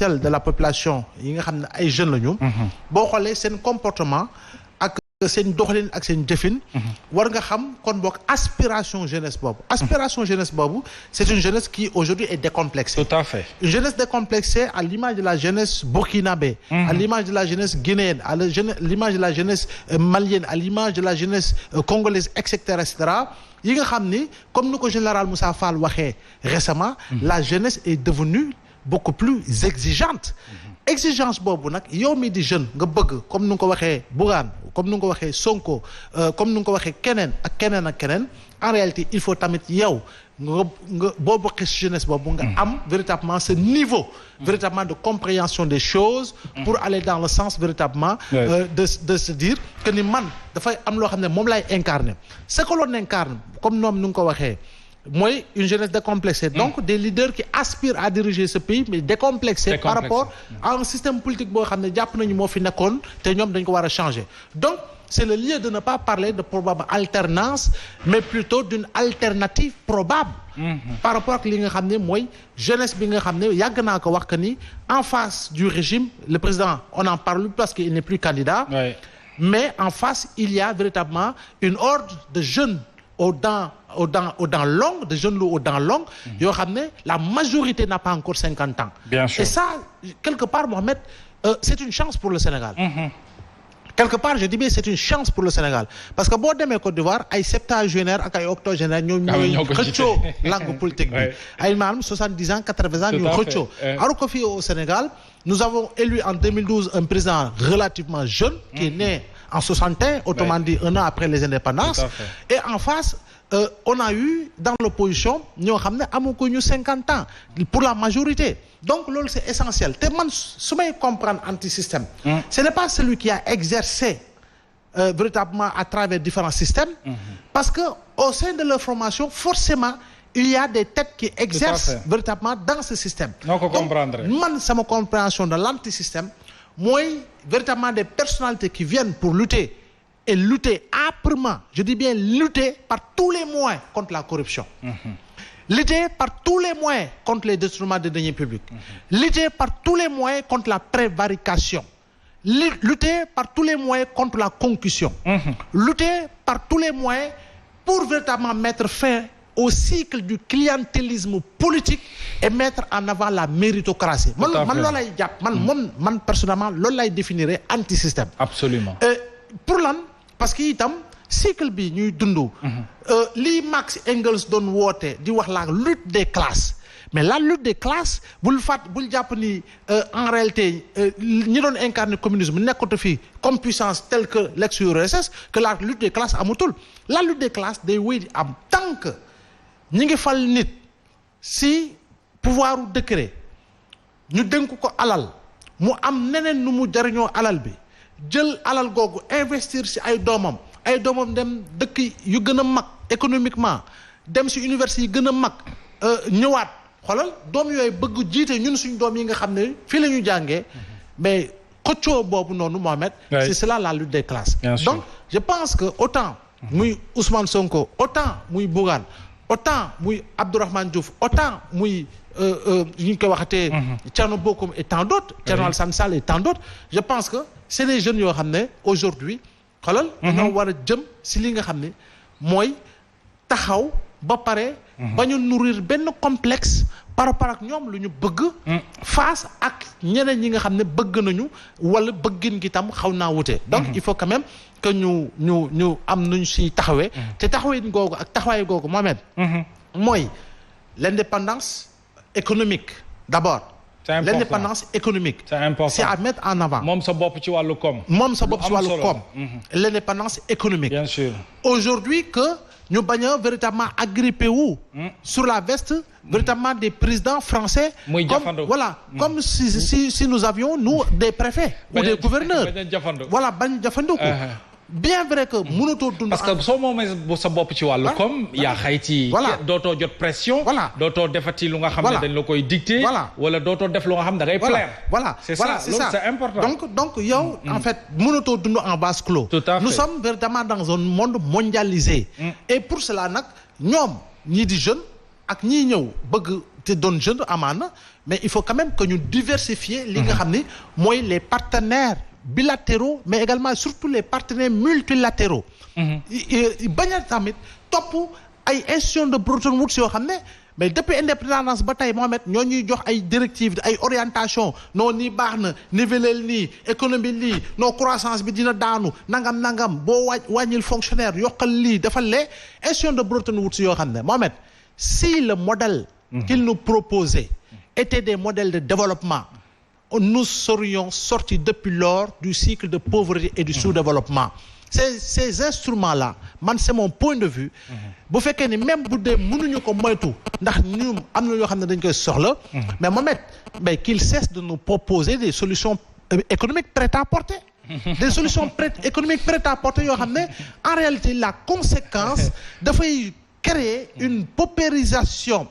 de la population yi nga xam ne ay jeunes la ñu. boo xoolee seen comportement ak seen doxalin ak seen jëfin. war nga xam kon boog aspiration jeunesse boobu. aspiration jeunesse boobu c'est une jeunesse qui aujourd'hui est décomplexée. Tout à fait. Une jeunesse décomplexée à l'image de la jeunesse burkinabé. À l'image de la jeunesse guinéenne, à l'image de la jeunesse malienne, à l'image de la jeunesse congolaise, etc., etc. yi nga xam ni comme ni ko général Moussa Fall waxee récemment. La jeunesse est devenue beaucoup plus exigeante. Exigence boobu nag yow mi di jeune nga bëgg comme ni nga ko waxee Bougane comme ni nga ko waxee Sonko comme ni nga ko waxee keneen ak keneen ak keneen en réalité il faut tamit yow nga boo bokkee jeunesse boobu nga am véritablement ce niveau véritablement de compréhension des choses pour aller dans le sens véritablement de se dire que ni man dafay am loo xam ne moom lay incarner ce que l'on incarne comme noom ni nga ko waxee mooy une jeunesse décomplexée donc des leaders qui aspirent à diriger ce pays mais décomplexés par rapport à un système politique boo xam ne jàpp nañu moo fi nekkoon te ñoom dañ ko war a changer donc c'est le lieu de ne pas parler de probable alternance mais plutôt d'une alternative probable par rapport ak li nga xam ne mooy jeunesse bi nga xam ne yàgg naa ko wax que ni en face du régime le président on n'en parle plus parce qu'il n'est plus candidat mais en face il y a véritablement une horde de jeunes aux dents longues, de jeunes aux dents longues, yoo xam ne la majorité n'a pas encore 50 ans. Bien sûr. Et ça, quelque part, Mohamed, c'est une chance pour le Sénégal. Quelque part, je dis bien c'est une chance pour le Sénégal. Parce que boo demee Côte d'Ivoire, ay septuagénaires ak ay octogénaires ñoom ñooy xëccoo langue politique bi. ay maanaam 70 ans, 80 ans ñu xëccoo. Alors que fii au Sénégal, nous avons élu en 2012 un président relativement jeune qui est né en 61, autrement dit un an après les indépendances. Et en face, on a eu dans l'opposition ñoo xam ne amaguñu 50 ans pour la majorité. Donc loolu c'est essentiel te man su may comprendre anti-système. Ce n'est pas celui qui a exercé véritablement à travers différents systèmes. Parce que au sein de leur formation forcément il y a des têtes qui exercent véritablement dans ce système. noo ko comprendre man sama compréhension de l'anti-système mooy véritablement des personnalités qui viennent pour lutter et lutter âprement, je dis bien lutter par tous les moyens contre la corruption. Lutter par tous les moyens contre les détournements de deniers publics. Lutter par tous les moyens contre la prévarication. Lutter par tous les moyens contre la concussion. Lutter par tous les moyens pour véritablement mettre fin au cycle du clientélisme politique et mettre en avant la méritocratie. Man loolu lay jàpp man personnellement loolu lay définirais anti-système. Absolument. Pour lan parce que itam cycle bi ñuy dund. lii Marx Engels doon woote di wax la lutte des classes mais la lutte des classes bul jàpp ni en réalité ñi doon incarner communisme nekkatu fi comme puissance telle que l'ex-URSS que la lutte des classes amatul la lutte des classes day wéy di am tant que ñi ngi fal nit si pouvoir u décret ñu dénk ko alal mu am neneen nu mu jariñoo alal bi jël alal googu investir ci ay doomam dem dëkk yu gën a mag économiquement dem ci université yi gën a mag ñëwaat xoolal doom yooyu bëgg jiite ñun suñ doom yi nga xam ne fii la ñu jàngee mais xëccoo boobu noonu Mohamed c'est cela la lutte des classes donc je pense que autant muy Ousmane Sonko autant muy Bougane autant muy Abdourahmane Diouf autant muy ñu koy waxatee Thierno Bocoum et tant d'autres Thierno Alassane Sall et tant d'autres je pense que c'est des jeunes yoo xam ne aujourd'hui xoolal dañoo war a jëm si li nga xam ne mooy taxaw ba pare ba ñu nourrir benn complexe par rapport ak ñoom lu ñu bëgg face ak ñeneen ñi nga xam ne bëgg nañu wala bëggin gi tam xaw naa wute donc il faut quand même que ñu am nuñ si taxawee te taxawee googu ak taxawaay googu Mohamed mooy l'indépendance économique d'abord l'indépendance économique c'est à mettre en avant moom sa bopp ci wàllu koom l'indépendance économique bien sûr aujourd'hui que ñu bañ a véritablement agrippé wu sur la veste véritablement des présidents français comme si nous avions nous des préfets ou des gouverneurs voilà bañ jafandiku bien vrai que mënatoo dund parce que soo moomee sa bopp ci wàllu comme yaa xayti dootoo jot pression dootoo defati lu nga xam ne dañ la koy dicter wala dootoo def lu nga xam ne da ngay plaire c'est ça c'est important donc yow en fait mënatoo dund en vase clos nous sommes véritablement dans un monde mondialisé et pour cela nag ñoom ñii di jeune ak ñiy ñëw bëgg te doon jeune amaana mais il faut quand même que ñu diversifier li nga xam ni mooy les partenaires bilatéraux mais également surtout les partenaires multilatéraux bañ a tamit topp ay institutions de Bretton Woods yoo xam ne mais depuis indépendance ba tey Mohamed ñoo ñuy jox ay directives ay orientation non nii baax na niveler nii économie lii non croissance bi dina daanu nangam boo wàññil fonctionnaire yokkal lii defal lee institution de Bretton Woods yoo xam ne Mohamed si le modèle qu'ils nous proposaient étaient des modèles de développement nous serions sortis depuis lors du cycle de pauvreté et du sous-développement ces instruments-là man c'est mon point de vue bu fekkee ni même bu dee mënuñu ko moytu ndax ñun am na yoo xam ne dañ koy soxla mais Mohamed mais qu'il cesse de nous proposer des solutions économiques prêtes à porter des solutions économiques prêtes à porter yoo xam ne en réalité la conséquence dafay créer une paupérisation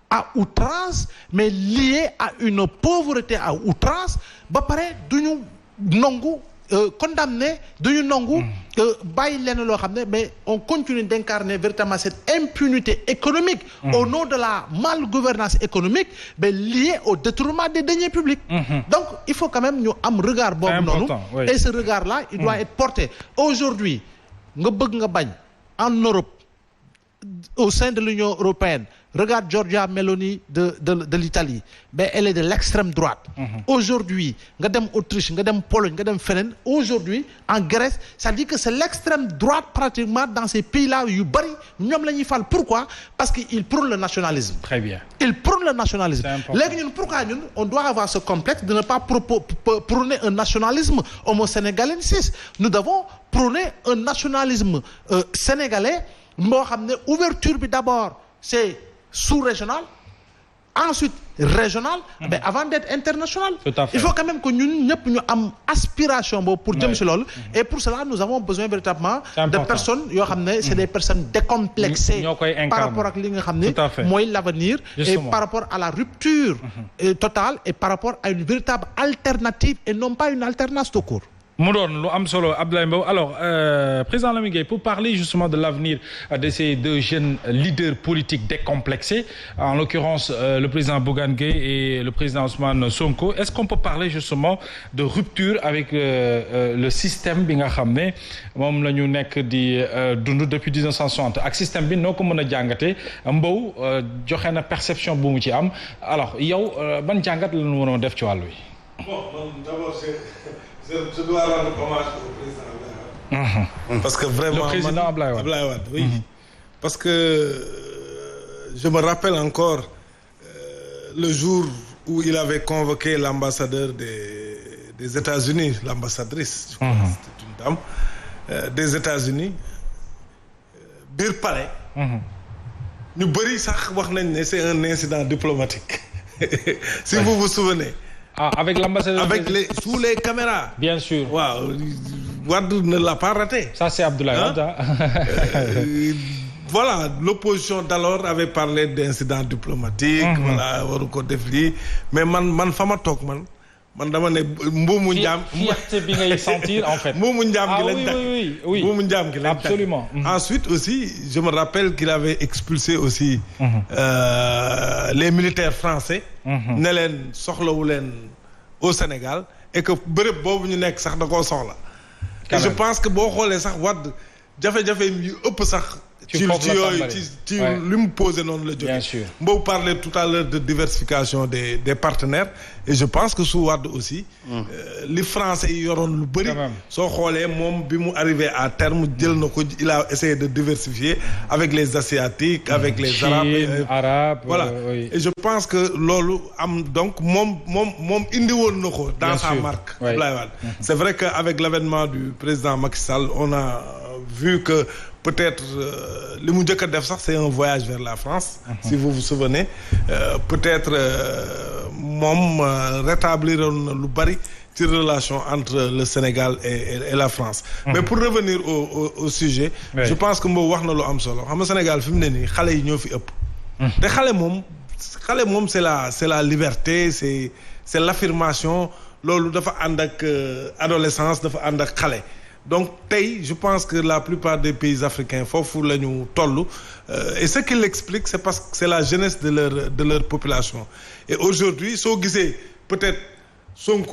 à outrance mais liée à une pauvreté à outrance ba pare duñu nangu condamné duñu nangu bàyyi leen loo xam ne mais on continue d'incarner véritablement cette impunité économique au nom de la malgouvernance économique mais liée au détournement des deniers publics donc il faut quand même ñu am regard boobu noonu et ce regard là il doit être porté aujourd'hui nga bëgg nga bañ en Europe au sein de l'Union européenne regarde Giorgia Meloni de l'Italie mais elle est de l'extrême droite aujourd'hui nga dem Autriche nga dem Pologne nga dem feneen aujourd'hui en Grèce ça dit que c'est l'extrême droite pratiquement dans ces pays-là yu bari ñoom la ñuy fal pourquoi parce que ils prônent le nationalisme très bien ils prônent le nationalisme léegi ñun pourquoi ñun on doit avoir ce complexe de ne pas prôner un nationalisme homo-sénégalensis nous devons prôner un nationalisme sénégalais moo xam ne ouverture bi d'abord c'est sous-régional ensuite régional mais avant d'être international il faut quand même que ñun ñëpp ñu am aspiration boobu pour jëm si loolu et pour cela nous avons besoin véritablement de personnes yoo xam ne c'est des personnes décomplexées par rapport ak li nga xam ne mooy l'avenir et par rapport à la rupture totale et par rapport à une véritable alternative et non pas une alternance tout court mu doon lu am solo Abdoulaye Mbow alors président Lamine Gueye pour parler justement de l'avenir de ces deux jeunes leaders politiques décomplexés en l'occurrence le président Bougane Gueye et le président Ousmane Sonko est-ce qu'on peut parler justement de rupture avec le système bi nga xam ne moom la ñu nekk di dund depuis 1960 ak système bi noo ko mën a jàngatee Mbow joxe na perception bu mu ci am alors yow ban jàngat la ñu waroon def ci wàll wi. Bon, d'abord je dois rendre hommage au président Abdoulaye Wade. Parce que vraiment le président Abdoulaye Wade oui. Parce que je me rappelle encore le jour où il avait convoqué l'ambassadeur des États-Unis, l'ambassadrice, je crois que c'était une dame des États-Unis biir palais. ñu bëri sax wax nañ ne c'est un incident diplomatique. Si vous vous souvenez. Ah, avec l'ambassadeur sous les caméras. Bien sûr. Waaw Wade ne l'a pas raté. Ça c'est Abdoulaye Wade. Voilà, l'opposition d'alors avait parlé d'incident diplomatique. Voilà, waru ko def lii mais man fa ma toog man dama ne mbuumu njaam. fierté bi ngay sentir en fait. mbuumu njaam gi lañ takk oui. mbuumu njaam gi lañ takk. Absolument. Ensuite aussi je me rappelle qu'il avait expulsé aussi les militaires français. ne leen soxlawu leen au Sénégal et que bërëb boobu ñu nekk sax da koo soxla. et je pense que boo xoolee sax Wade jafe-jafe yu ëpp sax. ci li mu posé noonu la jógee. Bien sûr. Mbow parlait tout à l'heure de diversification des partenaires et je pense que su Wade aussi. li français yi yoroon lu bëri. soo xoolee moom bi mu arrivé à terme jël na ko il a essayé de diversifier avec les asiatiques. avec les arabes. Voilà et je pense que loolu am donc moom indi woon na ko. dans sa marque. Abdoulaye Wade. C'est vrai que avec l'avènement du président Macky Sall on a vu que. Peut-être li mu njëkk a def sax c'est un voyage vers la France. Si vous vous souvenez peut-être moom rétablir na lu bari ci relation entre le Sénégal et la France. Mais pour revenir au sujet. Je pense que Mbow wax na lu am solo xam nga Sénégal fi mu ne nii xale yi ñoo fi ëpp. te xale moom c'est la liberté c'est l'affirmation loolu dafa ànd ak adolescence dafa ànd ak xale. donc tey je pense que la plupart des pays africains foofu la ñu toll et ce qui l'explique c'est parce que c'est la jeunesse de leur population et aujourd'hui soo gisee peut-être Sonko